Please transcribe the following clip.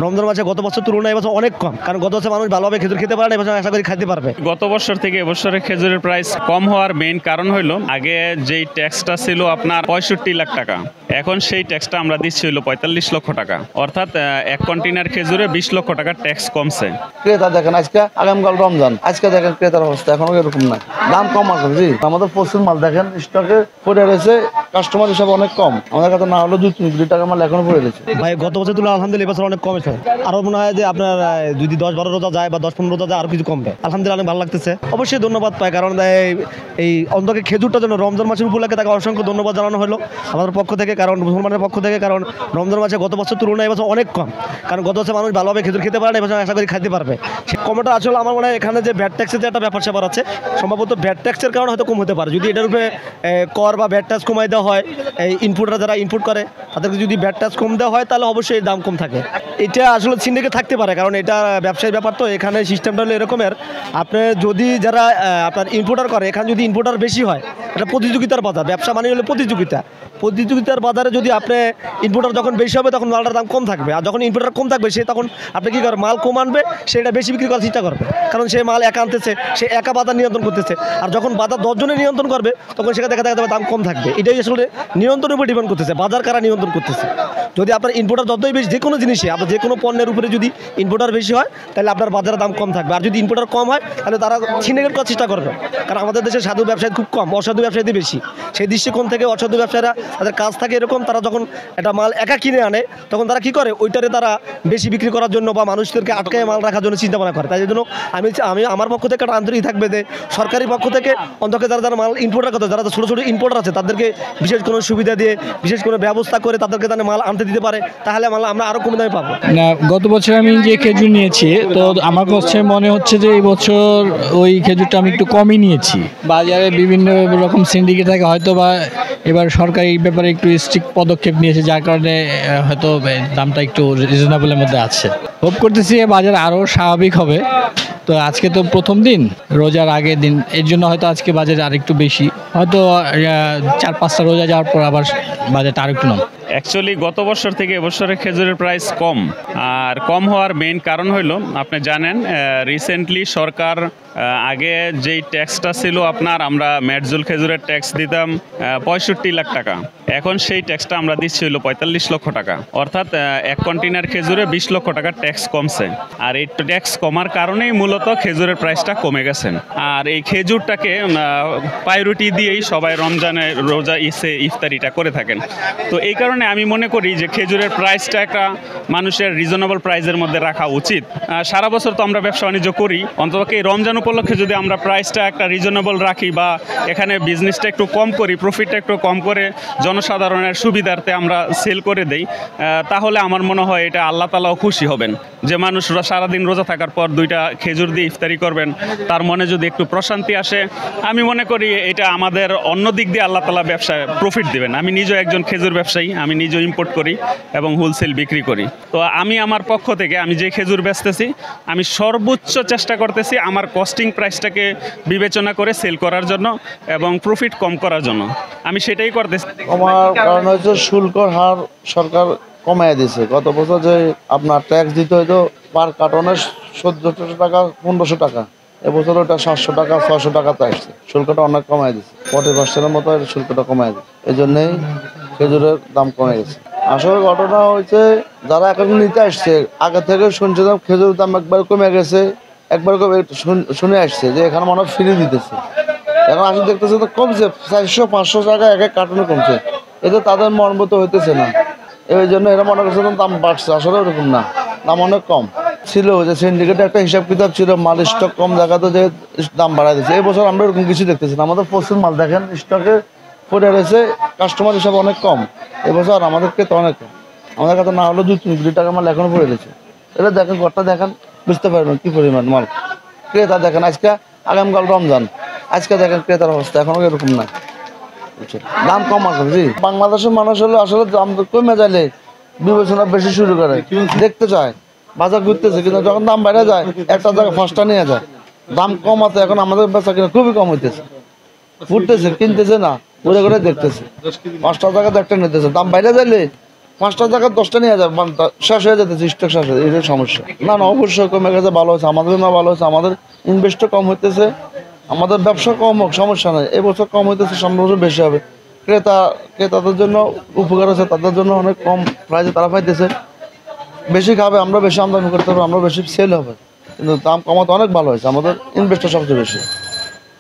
রমজান মাসে গত বছর তুলনায় এবছর অনেক কম, কারণ গত বছর মানুষ ভালোভাবে খেজুর খেতে পারে না, এবছর আশা করি খেতে পারবে। গত বছর থেকে এবছরের খেজুরের প্রাইস কম হওয়ার মেইন কারণ হলো আগে যেই ট্যাক্সটা ছিল আপনার 65 লাখ টাকা, এখন সেই ট্যাক্সটা আমরা দিচ্ছি হলো 45 লক্ষ টাকা, অর্থাৎ এক কন্টেনার খেজুরে 20 লক্ষ টাকার ট্যাক্স কমছে। ক্রেতা দেখেন আজকে আগামীকাল রমজান, আজকে দেখেন ক্রেতার অবস্থা এখনো এরকম না, দাম কম আছে। জি, আমাদের প্রচুর মাল দেখেন স্টকে পড়ে রয়েছে, কাস্টমার হিসাবে অনেক কম, আমাদের কাছে না হলো 2-3 কোটি টাকা মাল এখনো পড়ে রয়েছে। ভাই গত বছর তুলনায় আলহামদুলিল্লাহ এবছর অনেক কমেছে, আরো মনে হয় যে আপনার যদি 10-12 রোজা যায় বা 10-15 রোজা যায় আরো কিছু কমবে। আলহামদুলিল্লাহ অনেক ভালো লাগতেছে, অবশ্যই ধন্যবাদ পাই, কারণ এই অন্তকে খেজুরটার জন্য রমজান মাসের উপলক্ষে তাকে অসংখ্য ধন্যবাদ জানানো হলো আমাদের পক্ষ থেকে, কারণ মুসলমানের পক্ষ থেকে, কারণ রমজান মাসে গত বছর তুলনায় এবছর অনেক কম, কারণ গত বছর মানুষ ভালোভাবে খেজুর খেতে পারে না, এবছর আশা করি খেতে পারবে। সেই কমটা আসলে আমার মনে হয় এখানে যে ভ্যাট ট্যাক্সের যে একটা ব্যাপার স্যাপার আছে, সম্ভবত ভ্যাট ট্যাক্সের কারণে হয়তো কম হতে পারে। যদি এটার উপরে কর বা ভ্যাট ট্যাক্স কমাই দেওয়া হয়, এই ইনপুটরা যারা ইনপুট করে তাদেরকে যদি ভ্যাট ট্যাক্স কম দেওয়া হয় তাহলে অবশ্যই দাম কম থাকে। এটা আসলে সিন্ডিকেট থাকতে পারে, কারণ এটা ব্যবসায়ী ব্যাপার, তো এখানে সিস্টেমটা হলো এরকমের, আপনি যদি যারা আপনার ইনপুটার করে, এখানে যদি ইনপুটার বেশি হয়, এটা প্রতিযোগিতার বাজার, ব্যবসা মানে হলো প্রতিযোগিতার বাজারে যদি আপনি ইনপুটার যখন বেশি হবে তখন মালটার দাম কম থাকবে, আর যখন ইনপুটার কম থাকবে সে তখন আপনি কী করবে, মাল কম আনবে, সেটা বেশি বিক্রি করার চেষ্টা করবে, কারণ সে মাল একা আনতেছে, সে একা বাজার নিয়ন্ত্রণ করতেছে। আর যখন বাজার 10 জনে নিয়ন্ত্রণ করবে তখন সেখানে দেখা যাবে দাম কম থাকবে। এটাই আসলে নিয়ন্ত্রণের উপর ডিপেন্ড করতেছে, বাজার কারা নিয়ন্ত্রণ করতেছে। যদি আপনার ইনপুটার যতই বেশি, যে কোনো জিনিসে আপনার যে কোনো পণ্যের উপরে যদি ইনপুটার বেশি হয় তাহলে আপনার বাজারের দাম কম থাকবে, আর যদি ইনপুটার কম হয় তাহলে তারা সিন্ডিকেট করার চেষ্টা করবে, কারণ আমাদের দেশে সাধু ব্যবসায়ী খুব কম, অসাধু ব্যবসায়ী বেশি। সেই দৃষ্টিকোণ থেকে অসাধু ব্যবসায়ীরা তাদের কাজ থাকে এরকম, তারা যখন একটা মাল একা কিনে আনে তখন তারা কি করে, ওইটারে তারা বেশি বিক্রি করার জন্য বা মানুষদেরকে আটকায় মাল রাখার জন্য চিন্তা ভাবনা করে। তাই জন্য আমি আমার পক্ষ থেকে একটা আন্তরিক থাকবে যে সরকারি পক্ষ থেকে অন্তত যারা মাল ইম্পোর্টার করতে, যারা ছোটো ছোটো ইম্পোর্টার আছে তাদেরকে বিশেষ কোনো সুবিধা দিয়ে, বিশেষ কোনো ব্যবস্থা করে তাদেরকে তাদের মাল আনতে দিতে পারে, তাহলে মাল আমরা আরও কম দামে পাবো। না, গত বছর আমি যে খেজুর নিয়েছি, তো আমার কাছে মনে হচ্ছে যে এই বছর ওই খেজুরটা আমি একটু কমই নিয়েছি। বাজারে বিভিন্ন রকম সিন্ডিকেট থাকে, হয়তো বা এবার সরকার এই ব্যাপারে একটু স্ট্রিক্ট পদক্ষেপ নিয়েছে, যার কারণে হয়তো দামটা একটু রিজনেবলের মধ্যে আছে। হোপ করতেছি বাজার আরও স্বাভাবিক হবে। তো আজকে তো প্রথম দিন, রোজার আগের দিন, এর জন্য হয়তো আজকে বাজারে আরেকটু বেশি, হয়তো 4-5টা রোজা যাওয়ার পর আবার বাজারটা আরেকটু নাম। অ্যাকচুয়ালি গত বছর থেকে এবছরের খেজুরের প্রাইস কম, আর কম হওয়ার মেইন কারণ হলো আপনি জানেন রিসেন্টলি সরকার আগে যেই ট্যাক্সটা ছিল আপনার, আমরা ম্যাটজুল খেজুরের ট্যাক্স দিতাম 65 লাখ টাকা, এখন সেই ট্যাক্সটা আমরা দিচ্ছি হলো 45 লক্ষ টাকা, অর্থাৎ এক কন্টেনার খেজুরে 20 লক্ষ টাকার ট্যাক্স কমছে। আর এই ট্যাক্স কমার কারণেই মূলত খেজুরের প্রাইসটা কমে গেছে। আর এই খেজুরটাকে প্রায়োরিটি দিয়েই সবাই রমজানের রোজা ইফতারিটা করে থাকেন। তো এই কারণে আমি মনে করি যে খেজুরের প্রাইসটা একটা মানুষের রিজনেবল প্রাইসের মধ্যে রাখা উচিত। সারা বছর তো আমরা ব্যবসা বাণিজ্য করি, অন্তত এই রমজান উপলক্ষে যদি আমরা প্রাইসটা একটা রিজনেবল রাখি বা এখানে বিজনেসটা একটু কম করি, প্রফিটটা একটু কম করে জনসাধারণের সুবিধার্থে আমরা সেল করে দেই, তাহলে আমার মনে হয় এটা আল্লাহ তাআলাও খুশি হবেন। যে মানুষরা সারাদিন রোজা থাকার পর 2টা খেজুর দিয়ে ইফতারি করবেন, তার মনে যদি একটু প্রশান্তি আসে, আমি মনে করি এটা আমাদের অন্য দিক দিয়ে আল্লাহ তাআলা ব্যবসায় প্রফিট দেবেন। আমি নিজেও একজন খেজুর ব্যবসায়ী, আমি নিজেও ইম্পোর্ট করি এবং হোলসেল বিক্রি করি। তো আমি আমার পক্ষ থেকে আমি যে খেজুর বেচতেছি, আমি সর্বোচ্চ চেষ্টা করতেছি আমার কস্টিং প্রাইসটাকে বিবেচনা করে সেল করার জন্য এবং প্রফিট কম করার জন্য, আমি সেটাই করতেছি। আমার কারণ হচ্ছে শুল্কর হার সরকার কমাই দিয়েছে। গত বছর যে আপনার ট্যাক্স দিতে হইতো পার কার্টনে 1400 টাকা 1500 টাকা, এবছর ওটা 700 টাকা 600 টাকাতে আসছে। শুল্কটা অনেক কমাই দিচ্ছে, 40% মতো শুল্কটা কমাই দিচ্ছে, এই জন্যেই খেজুরের দাম কমে গেছে। আসলে ঘটনা হয়েছে যারা এখন নিতে আসছে আগে থেকে শুনছিলাম খেজুরের দাম একবার কমে গেছে, একবার শুনে আসছে যে এখানে মনে হয় ফ্রি দিতেছে, এখন আসলে দেখতেছে তো কমছে, 400-500 টাকা এক এক কার্টুনে কমছে, এতে তাদের মর্মত হইতেছে না, এই জন্য এরা মনে করছে দাম বাড়ছে। আসলে ওরকম না, দাম অনেক কম ছিল। যে সিন্ডিকেটে একটা হিসাব কিতাব ছিল, মাল স্টক কম দেখাতো যে দাম বাড়াই দিচ্ছে। এই বছর আমরা এরকম কিছু দেখতেছি না, আমাদের প্রচুর মাল দেখেন স্টকে পড়ে রয়েছে, কাস্টমার হিসাব অনেক কম এবছর, আমাদেরকে তো অনেক কম, আমাদের কাছে না হলো 2-3 কোটি টাকা মাল এখনো পড়ে রয়েছে। এটা দেখেন, ঘরটা দেখেন, বুঝতে পারবেন কী পরিমাণ মাল। ক্রেতা দেখেন আজকে আগামীকাল রমজান, আজকে দেখেন ক্রেতার অবস্থা এখনো এরকম না, দাম কম আছে। জি, বাংলাদেশের মানুষ হলো আসলে দাম কমে যাইলে বিবেচনা বেশি শুরু করে, দেখতে চায়, বাজার ঘুরতেছে, কিন্তু যখন দাম বেড়ে যায় একটা জায়গায় ফার্স্টটা নিয়ে যায়। দাম কম আছে, এখন আমাদের বেচা কিনা খুবই কম হইতেছে, ফুটতেছে, কিনতেছে না, ঘুরে ঘুরে দেখতেছে, 5টা জায়গাতে একটা নিতেছে, দাম বাইরে যাইলে 5টা জায়গায় 10টা নিয়ে যাবে, শেষ হয়ে যেতেছে, স্টক শেষ হয়ে, এটাই সমস্যা। না না, অবশ্যই কমে গেছে, ভালো হয়েছে, আমাদের জন্য ভালো হয়েছে, আমাদের ইনভেস্টও কম হইতেছে, আমাদের ব্যবসা কম হোক সমস্যা নেই, এবছর কম হইতেছে, সামনের বছর বেশি হবে। ক্রেতাদের জন্য উপকার আছে, তাদের জন্য অনেক কম প্রাইসে তারা পাইতেছে, বেশি খাবে, আমরা বেশি আমদানি করতে পারবো, আমরা বেশি সেল হবে, কিন্তু দাম কমাতে অনেক ভালো হয়েছে, আমাদের ইনভেস্টটা সবচেয়ে বেশি।